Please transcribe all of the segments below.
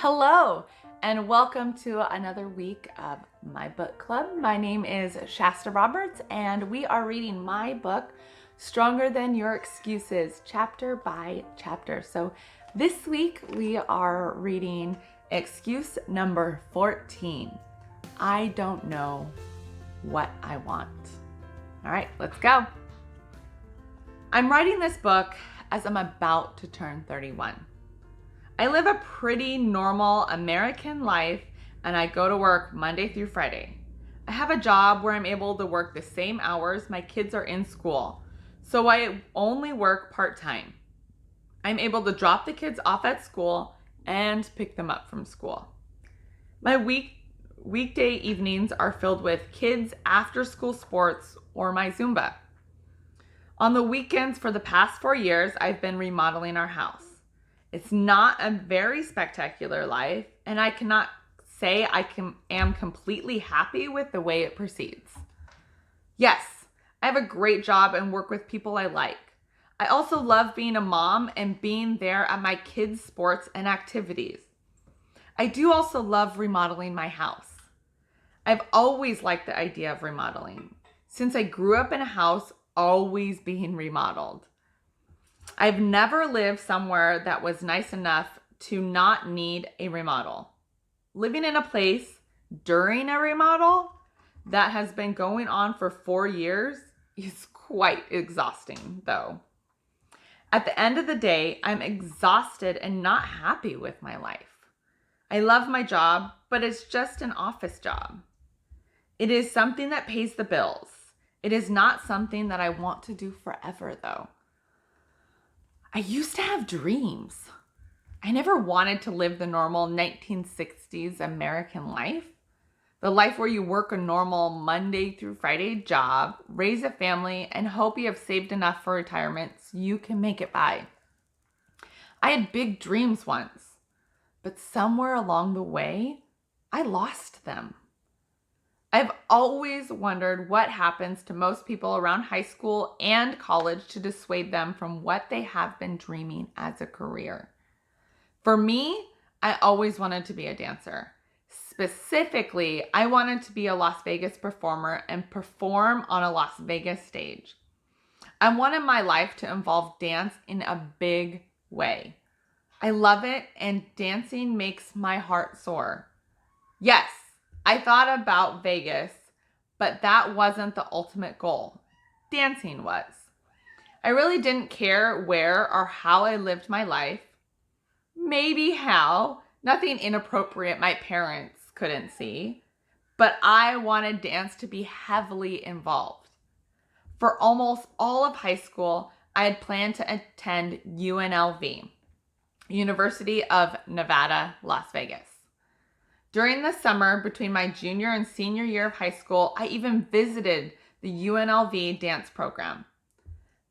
Hello, and welcome to another week of my book club. My name is Shasta Roberts, and we are reading my book, Stronger Than Your Excuses, chapter by chapter. So this week we are reading excuse number 14. I don't know what I want. All right, let's go. I'm writing this book as I'm about to turn 31. I live a pretty normal American life, and I go to work Monday through Friday. I have a job where I'm able to work the same hours my kids are in school, so I only work part-time. I'm able to drop the kids off at school and pick them up from school. My weekday evenings are filled with kids' after-school sports or my Zumba. On the weekends for the past 4 years, I've been remodeling our house. It's not a very spectacular life, and I cannot say I am completely happy with the way it proceeds. Yes, I have a great job and work with people I like. I also love being a mom and being there at my kids' sports and activities. I do also love remodeling my house. I've always liked the idea of remodeling, since I grew up in a house always being remodeled. I've never lived somewhere that was nice enough to not need a remodel. Living in a place during a remodel that has been going on for 4 years is quite exhausting, though. At the end of the day, I'm exhausted and not happy with my life. I love my job, but it's just an office job. It is something that pays the bills. It is not something that I want to do forever, though. I used to have dreams. I never wanted to live the normal 1960s American life. The life where you work a normal Monday through Friday job, raise a family, and hope you have saved enough for retirement so you can make it by. I had big dreams once, but somewhere along the way, I lost them. I've always wondered what happens to most people around high school and college to dissuade them from what they have been dreaming as a career. For me, I always wanted to be a dancer. Specifically, I wanted to be a Las Vegas performer and perform on a Las Vegas stage. I wanted my life to involve dance in a big way. I love it, and dancing makes my heart soar. Yes, I thought about Vegas, but that wasn't the ultimate goal. Dancing was. I really didn't care where or how I lived my life. Maybe how. Nothing inappropriate my parents couldn't see. But I wanted dance to be heavily involved. For almost all of high school, I had planned to attend UNLV, University of Nevada, Las Vegas. During the summer between my junior and senior year of high school, I even visited the UNLV dance program.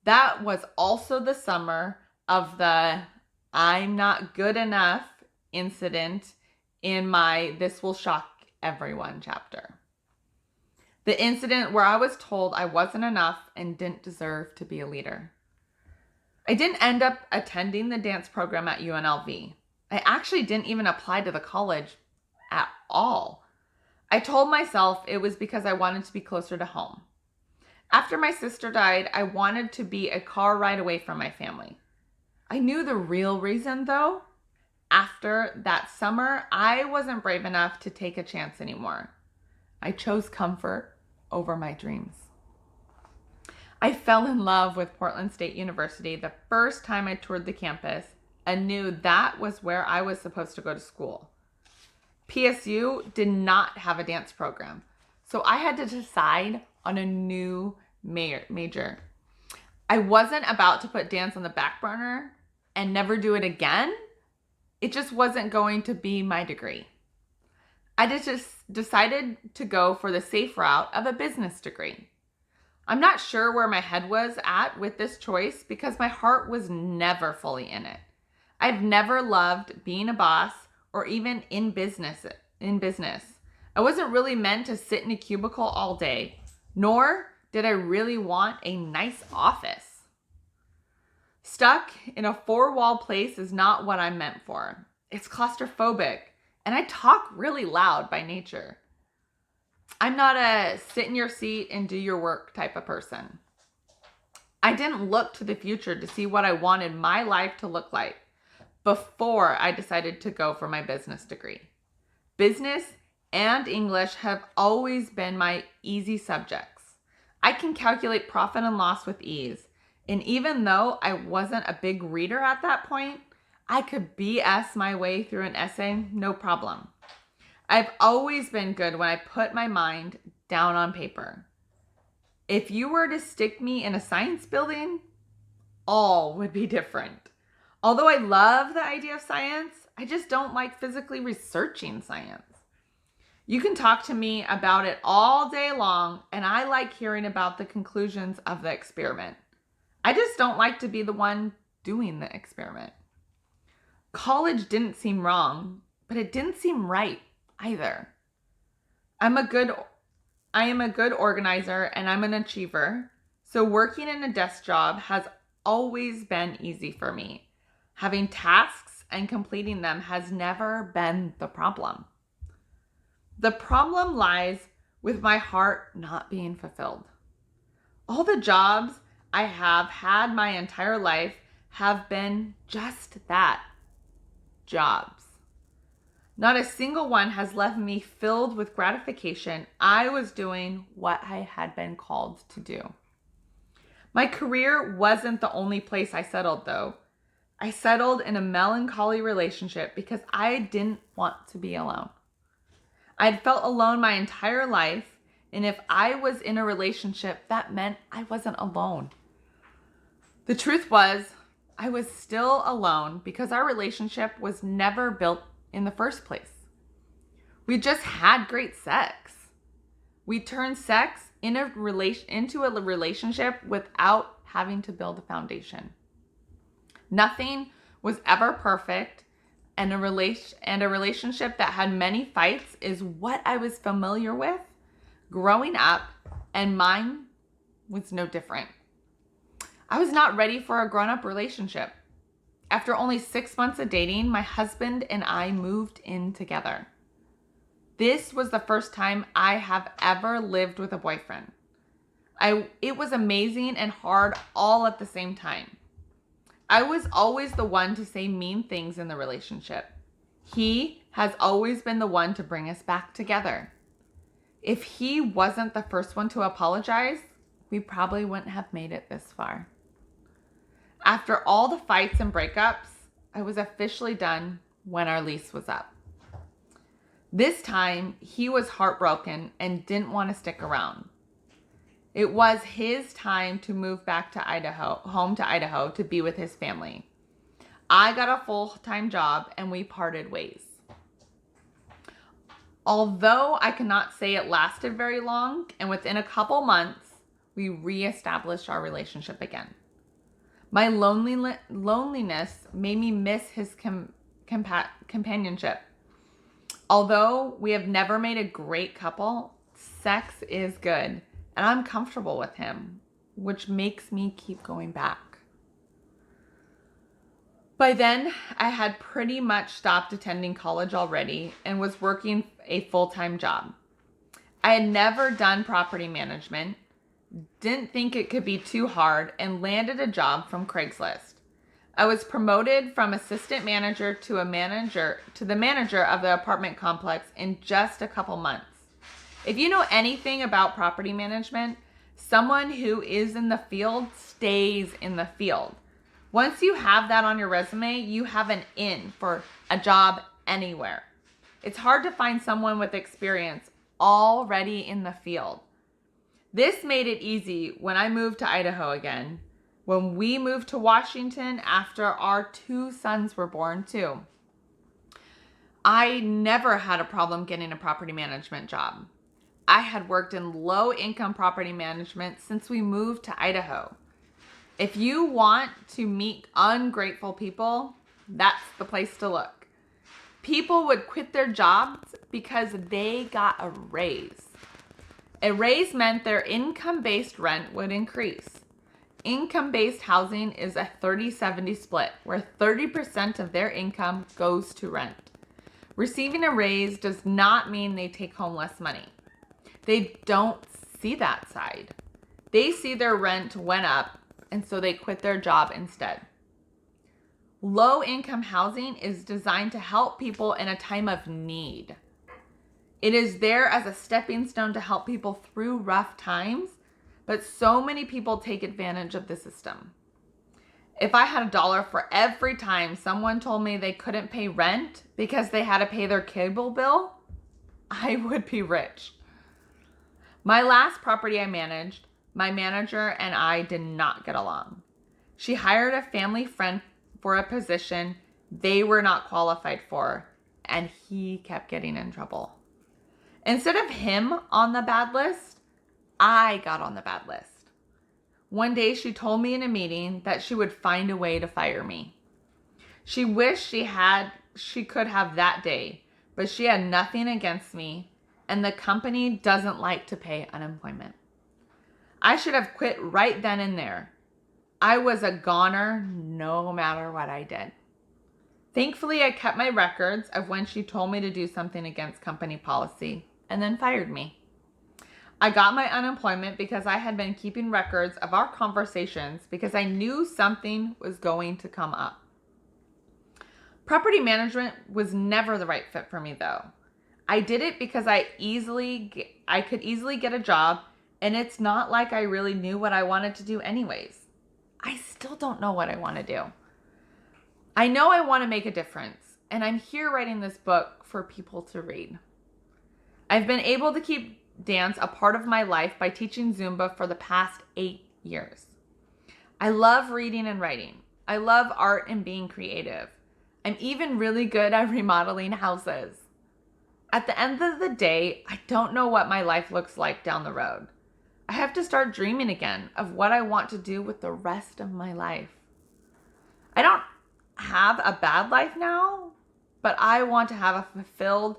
That was also the summer of the I'm not good enough incident in my This Will Shock Everyone chapter. The incident where I was told I wasn't enough and didn't deserve to be a leader. I didn't end up attending the dance program at UNLV. I actually didn't even apply to the college at all. I told myself it was because I wanted to be closer to home. After my sister died, I wanted to be a car ride away from my family. I knew the real reason, though. After that summer, I wasn't brave enough to take a chance anymore. I chose comfort over my dreams. I fell in love with Portland State University the first time I toured the campus and knew that was where I was supposed to go to school. PSU did not have a dance program, so I had to decide on a new major. I wasn't about to put dance on the back burner and never do it again. It just wasn't going to be my degree. I just decided to go for the safe route of a business degree. I'm not sure where my head was at with this choice because my heart was never fully in it. I've never loved being a boss or even in business. I wasn't really meant to sit in a cubicle all day, nor did I really want a nice office. Stuck in a 4-wall place is not what I'm meant for. It's claustrophobic, and I talk really loud by nature. I'm not a sit in your seat and do your work type of person. I didn't look to the future to see what I wanted my life to look like before I decided to go for my business degree. Business and English have always been my easy subjects. I can calculate profit and loss with ease. And even though I wasn't a big reader at that point, I could BS my way through an essay, no problem. I've always been good when I put my mind down on paper. If you were to stick me in a science building, all would be different. Although I love the idea of science, I just don't like physically researching science. You can talk to me about it all day long, and I like hearing about the conclusions of the experiment. I just don't like to be the one doing the experiment. College didn't seem wrong, but it didn't seem right either. I am a good organizer and I'm an achiever, so working in a desk job has always been easy for me. Having tasks and completing them has never been the problem. The problem lies with my heart not being fulfilled. All the jobs I have had my entire life have been just that, jobs. Not a single one has left me filled with gratification. I was doing what I had been called to do. My career wasn't the only place I settled, though. I settled in a melancholy relationship because I didn't want to be alone. I'd felt alone my entire life, and if I was in a relationship, that meant I wasn't alone. The truth was, I was still alone because our relationship was never built in the first place. We just had great sex. We turned sex into a relationship without having to build a foundation. Nothing was ever perfect, and a relationship that had many fights is what I was familiar with growing up, and mine was no different. I was not ready for a grown-up relationship. After only 6 months of dating, my husband and I moved in together. This was the first time I have ever lived with a boyfriend. It was amazing and hard all at the same time. I was always the one to say mean things in the relationship. He has always been the one to bring us back together. If he wasn't the first one to apologize, we probably wouldn't have made it this far. After all the fights and breakups, I was officially done when our lease was up. This time, he was heartbroken and didn't want to stick around. It was his time to move back to home to Idaho to be with his family. I got a full-time job and we parted ways. Although I cannot say it lasted very long, and within a couple months, we reestablished our relationship again. My loneliness made me miss his companionship. Although we have never made a great couple, sex is good, and I'm comfortable with him, which makes me keep going back. By then, I had pretty much stopped attending college already and was working a full-time job. I had never done property management, didn't think it could be too hard, and landed a job from Craigslist. I was promoted from assistant manager to the manager of the apartment complex in just a couple months. If you know anything about property management, someone who is in the field stays in the field. Once you have that on your resume, you have an in for a job anywhere. It's hard to find someone with experience already in the field. This made it easy when I moved to Idaho again, when we moved to Washington after our 2 sons were born too. I never had a problem getting a property management job. I had worked in low-income property management since we moved to Idaho. If you want to meet ungrateful people, that's the place to look. People would quit their jobs because they got a raise. A raise meant their income-based rent would increase. income-based housing is a 30-70 split, where 30% of their income goes to rent. Receiving a raise does not mean they take home less money. They don't see that side. They see their rent went up, and so they quit their job instead. Low-income housing is designed to help people in a time of need. It is there as a stepping stone to help people through rough times, but so many people take advantage of the system. If I had $1 for every time someone told me they couldn't pay rent because they had to pay their cable bill, I would be rich. My last property I managed, my manager and I did not get along. She hired a family friend for a position they were not qualified for, and he kept getting in trouble. Instead of him on the bad list, I got on the bad list. One day she told me in a meeting that she would find a way to fire me. She wished she could have that day, but she had nothing against me, and the company doesn't like to pay unemployment. I should have quit right then and there. I was a goner no matter what I did. Thankfully, I kept my records of when she told me to do something against company policy and then fired me. I got my unemployment because I had been keeping records of our conversations because I knew something was going to come up. Property management was never the right fit for me though. I did it because I could easily get a job, and it's not like I really knew what I wanted to do anyways. I still don't know what I want to do. I know I want to make a difference, and I'm here writing this book for people to read. I've been able to keep dance a part of my life by teaching Zumba for the past 8 years. I love reading and writing. I love art and being creative. I'm even really good at remodeling houses. At the end of the day, I don't know what my life looks like down the road. I have to start dreaming again of what I want to do with the rest of my life. I don't have a bad life now, but I want to have a fulfilled,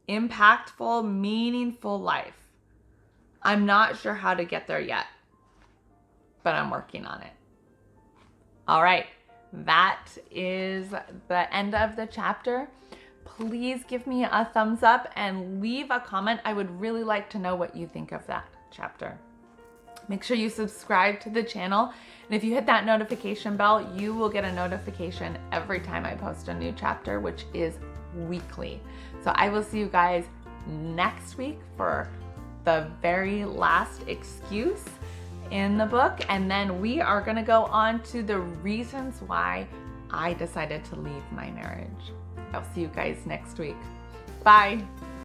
impactful, meaningful life. I'm not sure how to get there yet, but I'm working on it. All right, that is the end of the chapter. Please give me a thumbs up and leave a comment. I would really like to know what you think of that chapter. Make sure you subscribe to the channel, and if you hit that notification bell, you will get a notification every time I post a new chapter, which is weekly. So I will see you guys next week for the very last excuse in the book, and then we are going to go on to the reasons why I decided to leave my marriage. I'll see you guys next week. Bye.